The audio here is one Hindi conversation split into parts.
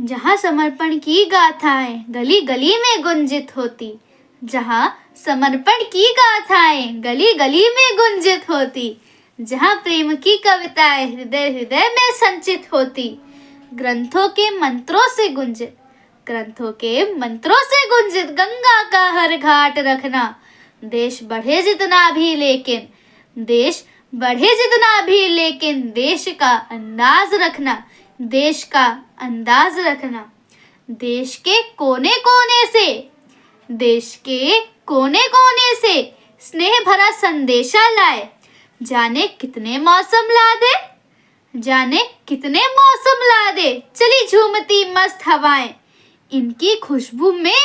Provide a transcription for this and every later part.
जहाँ समर्पण की गाथाएं गली गली में गुंजित होती, जहाँ समर्पण की गाथाएं गली गली में गुंजित होती, जहाँ प्रेम की कविताएं हृदय हृदय में संचित होती, ग्रंथों के मंत्रों से गुंजित गंगा का हर घाट रखना। देश बढ़े जितना भी लेकिन देश का अंदाज रखना, देश का अंदाज रखना। देश के कोने कोने से स्नेह भरा संदेशा लाए, जाने कितने मौसम ला दे चली झूमती मस्त हवाएं। इनकी खुशबू में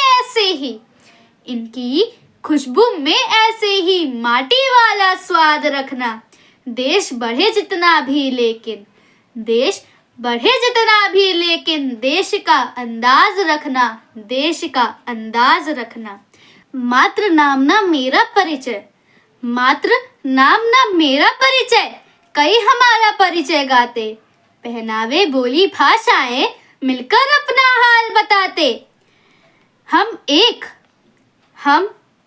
ऐसे ही माटी वाला स्वाद रखना। देश बढ़े जितना भी लेकिन देश का अंदाज रखना। मात्र नाम ना मेरा परिचय, कई हमारा परिचय गाते, पहनावे बोली भाषाएं मिलकर अपना हाल बताते। हम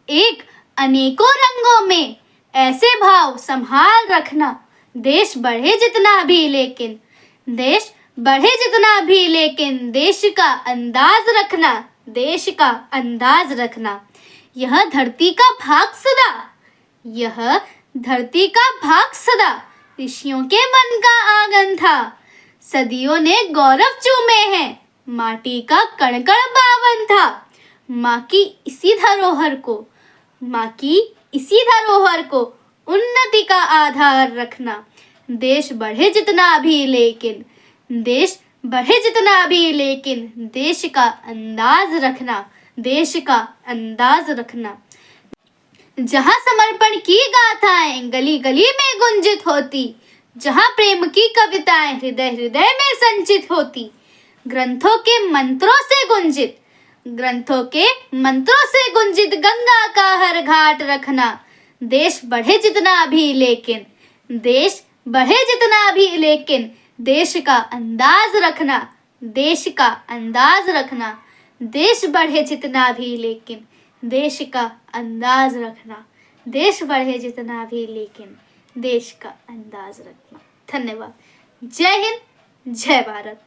एक अनेकों रंगों में ऐसे भाव संभाल रखना। देश बढ़े जितना भी लेकिन देश का अंदाज रखना। यह धरती का भाग सदा ऋषियों के मन का आंगन था। सदियों ने गौरव चूमे हैं, माटी का कण कण पावन था। माँ की इसी धरोहर को उन्नति का आधार रखना। देश बढ़े जितना भी लेकिन देश का अंदाज रखना। जहाँ समर्पण की गाथाएं गली गली में गुंजित होती, जहाँ प्रेम की कविताएं हृदय हृदय में संचित होती, ग्रंथों के मंत्रों से गुंजित गंगा का हर घाट रखना। देश बढ़े जितना भी लेकिन देश का अंदाज रखना। देश बढ़े जितना भी लेकिन देश का अंदाज रखना। धन्यवाद। जय हिंद, जय भारत।